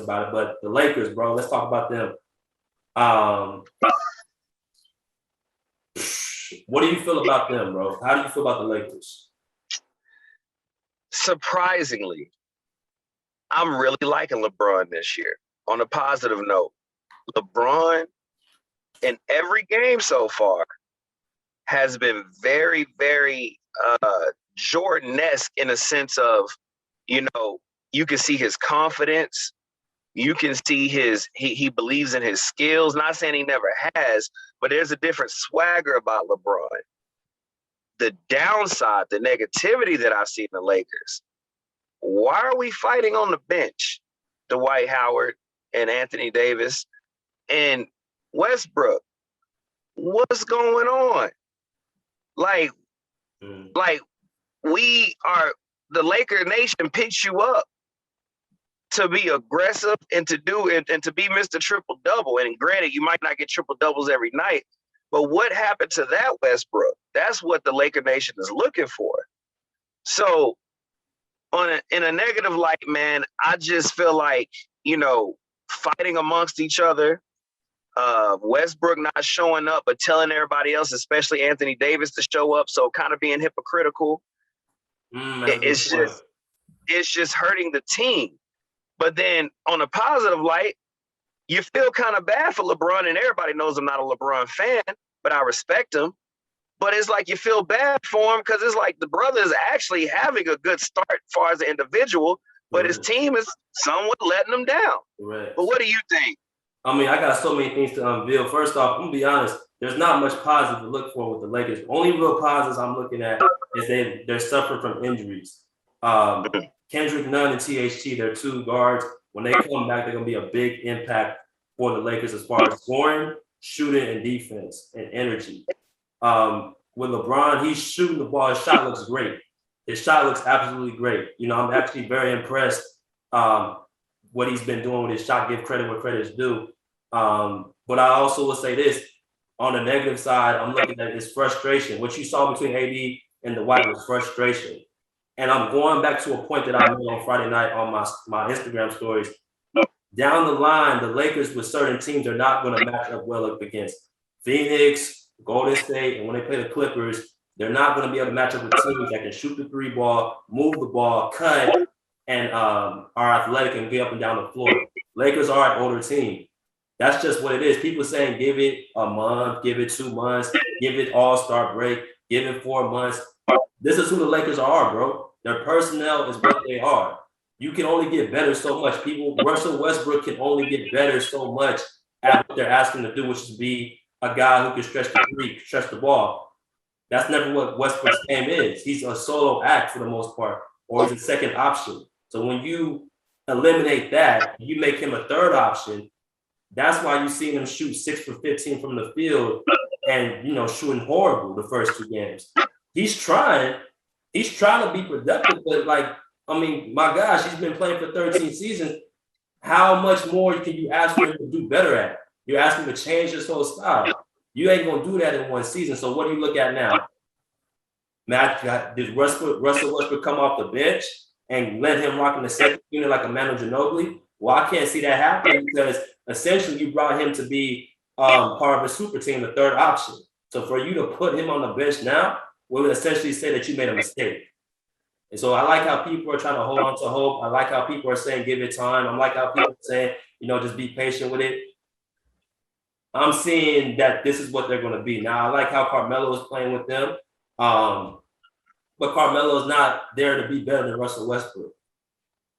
about it. But the Lakers, bro, let's talk about them. Um, what do you feel about them, bro? How do you feel about the Lakers? Surprisingly, I'm really liking LeBron this year. On a positive note, LeBron in every game so far has been very, very Jordan-esque in a sense of, you can see his confidence. You can see he believes in his skills. Not saying he never has, but there's a different swagger about LeBron. The downside, the negativity that I see in the Lakers, why are we fighting on the bench? Dwight Howard and Anthony Davis and Westbrook. What's going on? Like we are, the Laker Nation picks you up to be aggressive and to do it and to be Mr. Triple Double. And granted, you might not get triple doubles every night, but what happened to that Westbrook? That's what the Laker Nation is looking for. So in a negative light, man, I just feel like, fighting amongst each other, Westbrook not showing up, but telling everybody else, especially Anthony Davis, to show up. So kind of being hypocritical. It's just hurting the team. But then on a positive light, you feel kind of bad for LeBron, and everybody knows I'm not a LeBron fan, but I respect him. But it's like you feel bad for him because it's like the brother is actually having a good start as far as an individual, but his team is somewhat letting him down. Right. But what do you think? I mean, I got so many things to unveil. First off, I'm going to be honest. There's not much positive to look for with the Lakers. The only real positives I'm looking at is they're suffering from injuries. Kendrick Nunn and THT, they're two guards. When they come back, they're going to be a big impact for the Lakers as far as scoring, shooting, and defense and energy. With LeBron, he's shooting the ball. His shot looks great. His shot looks absolutely great. I'm actually very impressed what he's been doing with his shot. Give credit where credit is due. But I also will say this. On the negative side, I'm looking at his frustration. What you saw between AD and Dwight was frustration. And I'm going back to a point that I made on Friday night on my Instagram stories. Down the line, the Lakers with certain teams are not going to match up well up against Phoenix, Golden State, and when they play the Clippers, they're not going to be able to match up with teams that can shoot the three ball, move the ball, cut, and are athletic and get up and down the floor. Lakers are an older team. That's just what it is. People saying give it a month, give it 2 months, give it all-star break, give it 4 months. This is who the Lakers are, bro. Their personnel is what they are. You can only get better so much. Russell Westbrook can only get better so much at what they're asking to do, which is be a guy who can stretch the three, stretch the ball. That's never what Westbrook's game is. He's a solo act for the most part, or he's a second option. So when you eliminate that, you make him a third option. That's why you see him shoot 6 for 15 from the field and, shooting horrible the first 2 games. He's trying to be productive, but my gosh, he's been playing for 13 seasons. How much more can you ask for him to do better at? You're asking him to change his whole style. You ain't going to do that in 1 season. So what do you look at now? Did Russell Westbrook come off the bench and let him rock in the second unit like a Manu Ginobili? Well, I can't see that happening because essentially you brought him to be part of a super team, the third option. So for you to put him on the bench now would essentially say that you made a mistake. And so I like how people are trying to hold on to hope. I like how people are saying give it time. I like how people are saying, just be patient with it. I'm seeing that this is what they're going to be. Now, I like how Carmelo is playing with them. But Carmelo is not there to be better than Russell Westbrook.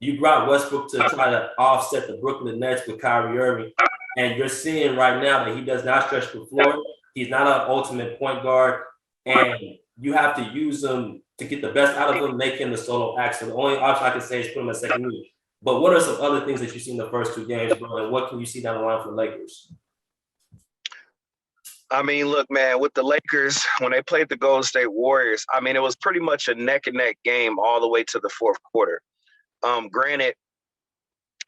You brought Westbrook to try to offset the Brooklyn Nets with Kyrie Irving. And you're seeing right now that he does not stretch the floor. He's not an ultimate point guard. And you have to use him to get the best out of him, make him the solo act. So the only option I can say is put him at second unit. But what are some other things that you see in the first 2 games, bro? And what can you see down the line for the Lakers? I mean, look, man, with the Lakers, when they played the Golden State Warriors, it was pretty much a neck-and-neck game all the way to the fourth quarter. Granted,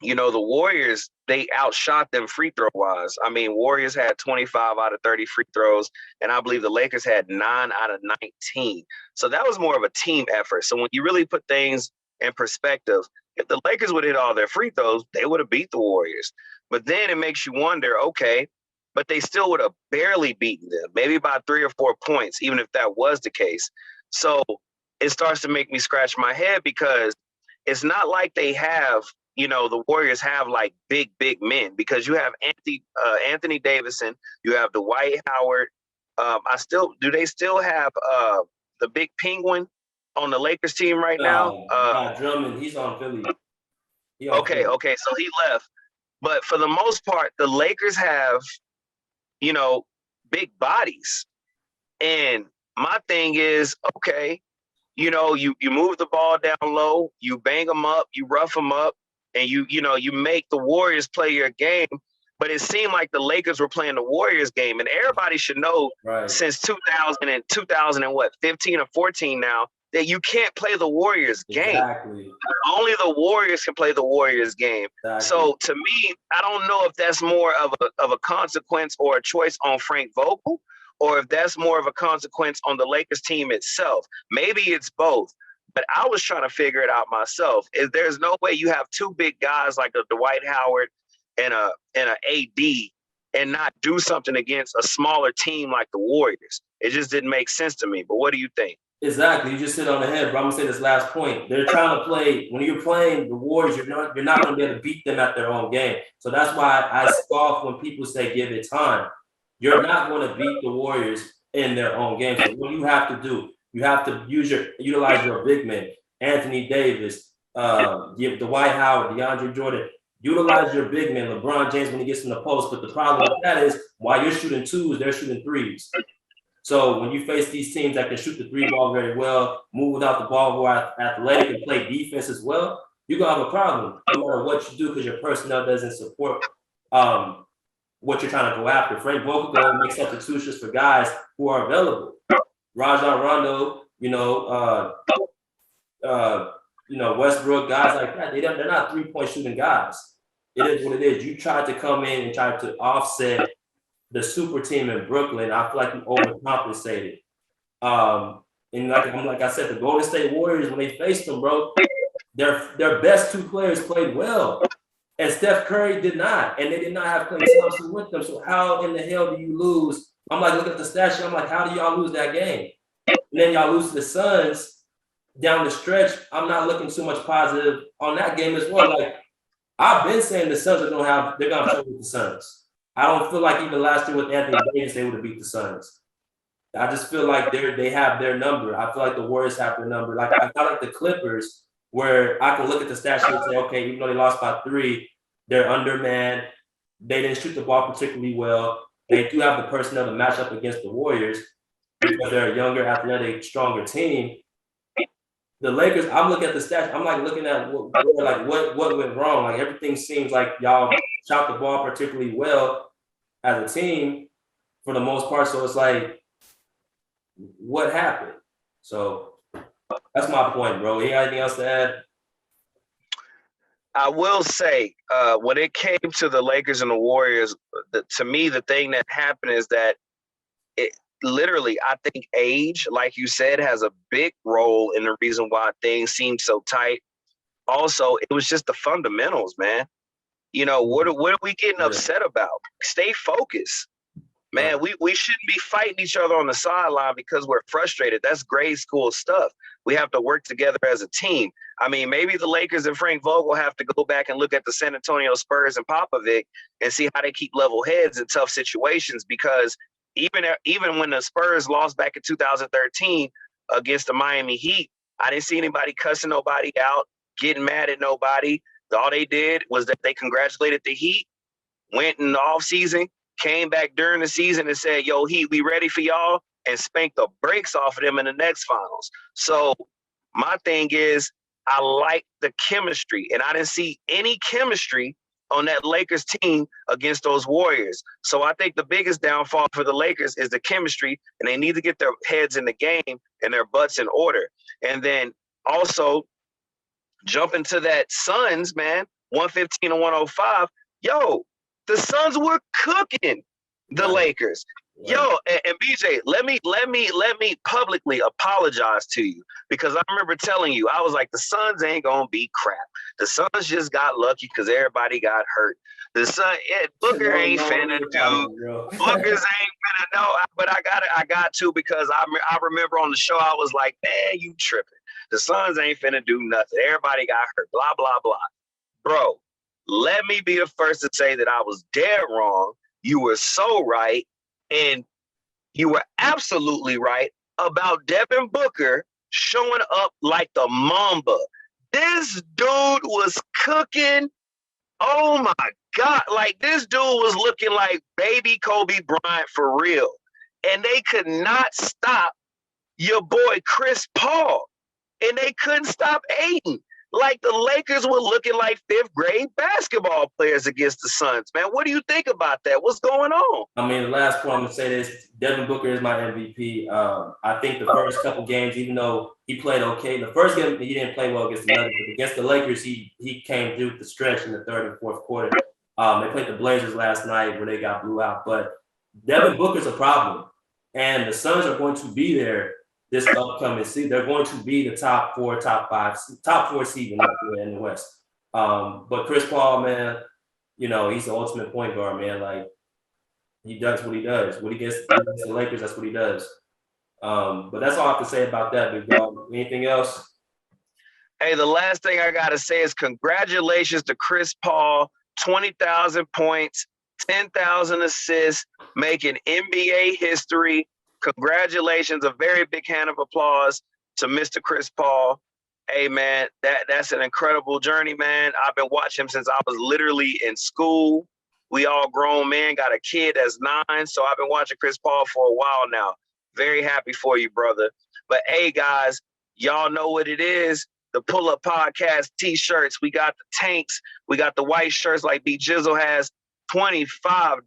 the Warriors, they outshot them free throw-wise. Warriors had 25 out of 30 free throws, and I believe the Lakers had 9 out of 19. So that was more of a team effort. So when you really put things in perspective, If the Lakers would hit all their free throws, they would have beat the Warriors. But then it makes you wonder, okay, but they still would have barely beaten them, maybe by 3 or 4 points, even if that was the case. So it starts to make me scratch my head because it's not like they have, the Warriors have like big men, because you have Anthony Davidson, you have Dwight Howard. Do they still have the big penguin on the Lakers team right now? Drummond, he's on Philly. Okay, so he left. But for the most part, the Lakers have, big bodies. And my thing is, okay, you move the ball down low, you bang them up, you rough them up, and you make the Warriors play your game. But it seemed like the Lakers were playing the Warriors game, and everybody should know since 2015 or 14 now that you can't play the Warriors game. Only the Warriors can play the Warriors game. Exactly. So to me, I don't know if that's more of a consequence or a choice on Frank Vogel, or if that's more of a consequence on the Lakers team itself. Maybe it's both. But I was trying to figure it out myself. There's no way you have two big guys like a Dwight Howard and a AD and not do something against a smaller team like the Warriors. It just didn't make sense to me. But what do you think? Exactly. You just hit on the head, bro. I'm going to say this last point. They're trying to play – when you're playing the Warriors, you're not going to be able to beat them at their own game. So that's why I scoff when people say give it time. You're not going to beat the Warriors in their own game. So what do you have to do? You have to utilize your big men, Anthony Davis, Dwight Howard, DeAndre Jordan. Utilize your big men, LeBron James when he gets in the post. But the problem with that is while you're shooting twos, they're shooting threes. So when you face these teams that can shoot the three ball very well, move without the ball, who are athletic and play defense as well, you're going to have a problem no matter what you do because your personnel doesn't support what you're trying to go after. Frank Vogel going to make substitutions for guys who are available. Rajon Rondo, Westbrook, guys like that. They're not 3-point shooting guys. It is what it is. You tried to come in and try to offset the super team in Brooklyn. I feel like you overcompensated. And like I said, the Golden State Warriors, when they faced them, bro, their best two players played well. And Steph Curry did not. And they did not have Klay Thompson with them. So how in the hell do you lose? I'm like, look at the stat sheet. I'm like, how do y'all lose that game? And then y'all lose to the Suns down the stretch. I'm not looking too much positive on that game as well. Like, I've been saying the Suns they're gonna trouble with the Suns. I don't feel like even last year with Anthony Davis, they would have beat the Suns. I just feel like they have their number. I feel like the Warriors have their number. Like I felt like the Clippers, where I can look at the stat sheet and say, okay, even though they lost by 3, they're undermanned. They didn't shoot the ball particularly well. They do have the personnel to match up against the Warriors because they're a younger, athletic, stronger team. The Lakers, I'm looking at the stats. I'm like looking at what went wrong. Like everything seems like y'all shot the ball particularly well as a team for the most part. So it's like, what happened? So that's my point, bro. You got anything else to add? I will say, when it came to the Lakers and the Warriors, to me, the thing that happened is that literally, I think age, like you said, has a big role in the reason why things seem so tight. Also, it was just the fundamentals, man. What are we getting upset about? Stay focused. Man, we shouldn't be fighting each other on the sideline because we're frustrated. That's grade school stuff. We have to work together as a team. I mean, maybe the Lakers and Frank Vogel have to go back and look at the San Antonio Spurs and Popovich and see how they keep level heads in tough situations, because even when the Spurs lost back in 2013 against the Miami Heat, I didn't see anybody cussing nobody out, getting mad at nobody. All they did was that they congratulated the Heat, went in the offseason, came back during the season and said, yo, Heat, we ready for y'all, and spanked the brakes off of them in the next finals. So my thing is, I like the chemistry, and I didn't see any chemistry on that Lakers team against those Warriors. So I think the biggest downfall for the Lakers is the chemistry, and they need to get their heads in the game and their butts in order. And then also jump into that Suns, man, 115 to 105. Yo, the Suns were cooking the Lakers. Yo, and BJ, let me publicly apologize to you because I remember telling you I was like, the Suns ain't gonna be crap. The Suns just got lucky because everybody got hurt. The Sun, Booker ain't finna do. Booker's ain't finna no. But I got to because I remember on the show I was like, man, you tripping. The Suns ain't finna do nothing. Everybody got hurt. Blah blah blah. Bro, let me be the first to say that I was dead wrong. You were so right. And you were absolutely right about Devin Booker showing up like the Mamba. This dude was cooking. Oh my God. Like this dude was looking like baby Kobe Bryant for real. And they could not stop your boy Chris Paul. And they couldn't stop Ayton. Like the Lakers were looking like fifth grade basketball players against the Suns, man. What do you think about that? What's going on? I mean, the last point I'm gonna say this: Devin Booker is my MVP. I think the first couple games, even though he played okay, the first game he didn't play well against the Nuggets, but against the Lakers, he came through the stretch in the third and fourth quarter. They played the Blazers last night where they got blew out, but Devin Booker's a problem, and the Suns are going to be there this upcoming season. They're going to be the top four seed in the West. But Chris Paul, man, you know, he's the ultimate point guard, man. Like he does what he does. When he gets the Lakers, that's what he does. But that's all I have to say about that, big dog. Anything else? Hey, the last thing I gotta say is congratulations to Chris Paul, 20,000 points, 10,000 assists, making NBA history. Congratulations, a very big hand of applause to Mr. Chris Paul. Hey, man, that's an incredible journey, man. I've been watching him since I was literally in school. We all grown men, got a kid that's 9, so I've been watching Chris Paul for a while now. Very happy for you, brother. But, hey, guys, y'all know what it is. The Pull Up Podcast T-shirts. We got the tanks. We got the white shirts like B Jizzle has. $25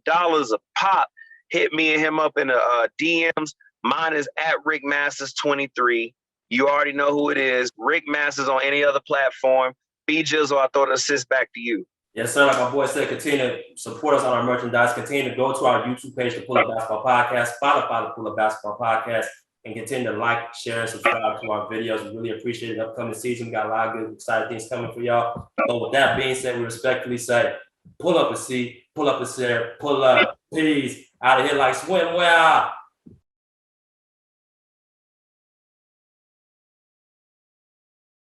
a pop. Hit me and him up in the DMs. Mine is at Rick Masters 23. You already know who it is. Rick Masters on any other platform. B Jizzle, I throw the assist back to you. Yes, sir. Like my boy said, continue to support us on our merchandise. Continue to go to our YouTube page, the Pull Up Basketball Podcast. Spotify, the Pull Up Basketball Podcast. And continue to like, share, and subscribe to our videos. We really appreciate it. Upcoming season, we got a lot of good, exciting things coming for y'all. But with that being said, we respectfully say, pull up a seat, pull up a chair, pull up, please, out of here like swimwear.